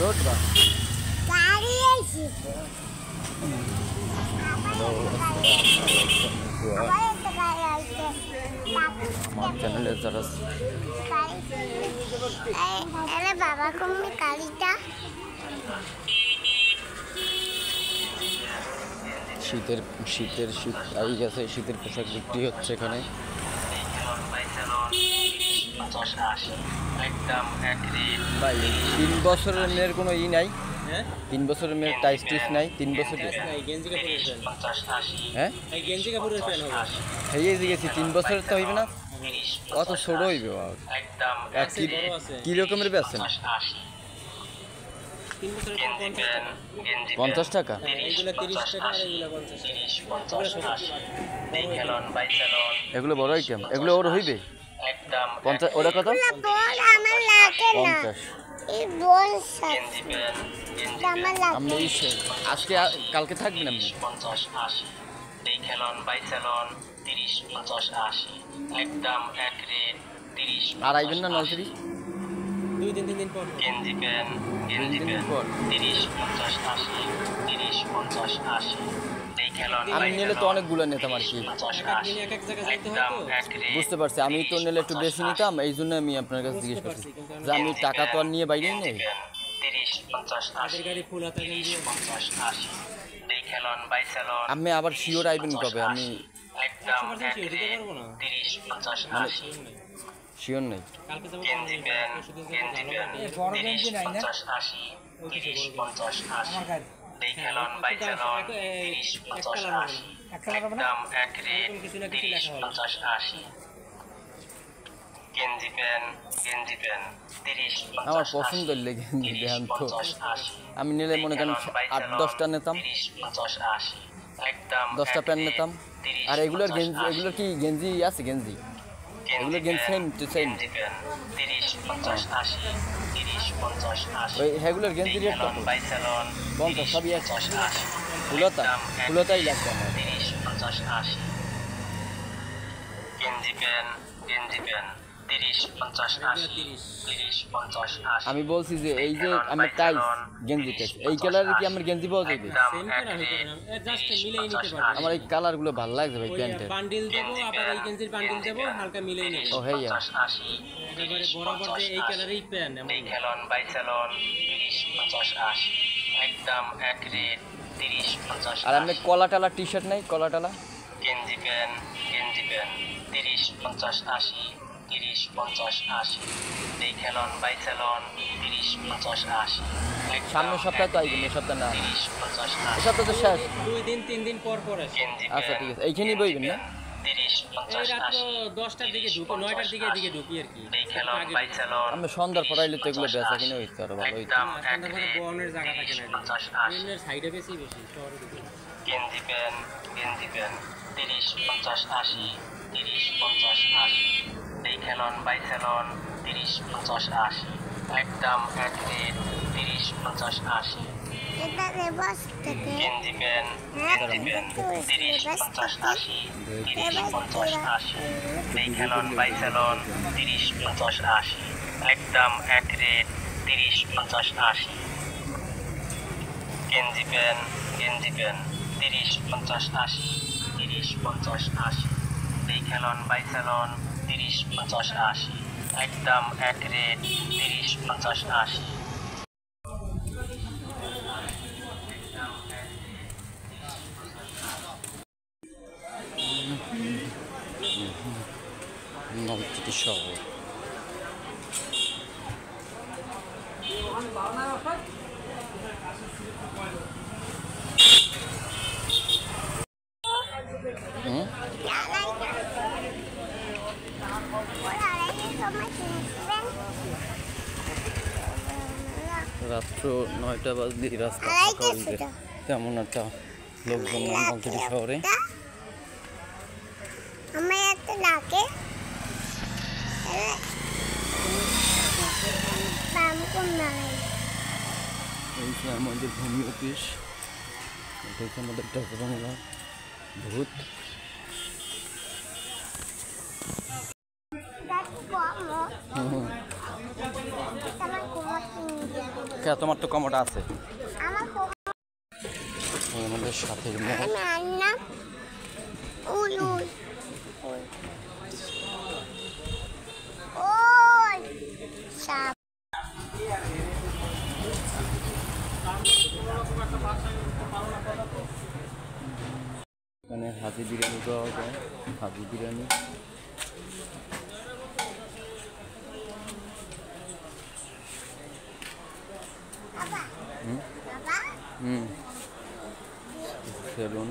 Road বা গাড়ি এসেছে আমার চ্যানেলে যারা বাবা কমে গাড়িটা শীত আই গেছে, শীতের পোশাক বিক্রি হচ্ছে এখানে। ভাই 3 বছরের মেয়ের কোনো ই নাই, 3 বছরের মেয়ের টাইস টিস নাই, 3 বছরের হ্যাঁ হয়ে গেছি 3 বছরের তো হইবে না, কত ছোট হইবে কি রকমের বেচছেন? 50 টাকা এগুলো বড় আইটেম, এগুলো ওর হইবে 50, ওটা কত? 50। আমি আজকে কালকে থাকবেন আপনি? আর আইবেন না নলছিরি? 2-3 দিন পর আমি নিলে তো অনেকগুলো নিতাম আর কি, বুঝতে পারছি। আমি তো নিলে একটু বেশি নিতাম, এই জন্য আমি আপনার কাছে জিজ্ঞেস করছি যে আমি টাকা তো আর নিয়ে বাইরে নেই। আমি আবার শিওর আইবেন কবে? আমি শিওর নেই। আমার পছন্দ গেঞ্জি দেন তো, আমি নিলে মনে করেন 8-10টা নিতাম, 10টা প্যান্ট নিতাম। আর এগুলোর গেঞ্জি, এগুলোর কি গেঞ্জি আছে? গেঞ্জি এগুলোর গেঞ্জি সেম টু সেম? ওই এগুলোর গেঞ্জি রেট কত? 50 সবই আছে। ফুলতাই লাগবে আমার। আমি বলছি যে এই যে আমার টাইস গেঞ্জি টাইস, এই কালারের কি আমার গেঞ্জি পাওয়া যাবে? আমার এই কালারগুলো ভালো লাগছে ভাই। প্যান্টের বান্ডিল দেবো, আবার এই গেঞ্জির বান্ডিল দেবো, হালকা মিলাই নেব। ও হ্যাঁ, একেবারে বরাবর যে এই কালারেই প্যান্ট এমন আর আপনি কলা টালা টি শার্ট নাই? কলা টালা সামনের সপ্তাহে তো আইবেন, এই সপ্তাহে না, এই সপ্তাহ তো শেষ। 2-3 দিন পর আসে। আচ্ছা ঠিক আছে, এইখানেই বইবেন না? এই রাত 10টার দিকে ঢুকি, 9টার দিকে ঢুকি আর কি। আমি সন্ধ্যার পর আইলে তো এগুলো বেচা কিনে হইতে আরো ভালো হইতো। সন্ধ্যার পরে বনের জায়গা থাকে না, এমনি সাইডে বেশি শহরের দিকে। নলছিটি শহর। রাত্র 9টা বাজলে রাস্তা তেমন একটা লোকজন নাই নলছিটি শহরে। এই যে আমাদের ভূমি অফিস, এটা হচ্ছে আমাদের টাকাবাংলা ভূত। তোমার তো কমোটা আছে। আমার আমাদের সাথে মেয়ে। আমি আন্না উই উই ওই সাপ এখানে হাজি বিরিয়ানি পাওয়া যায়, হাজি বিরিয়ানি। বাবা হুম বাবা সেলুন।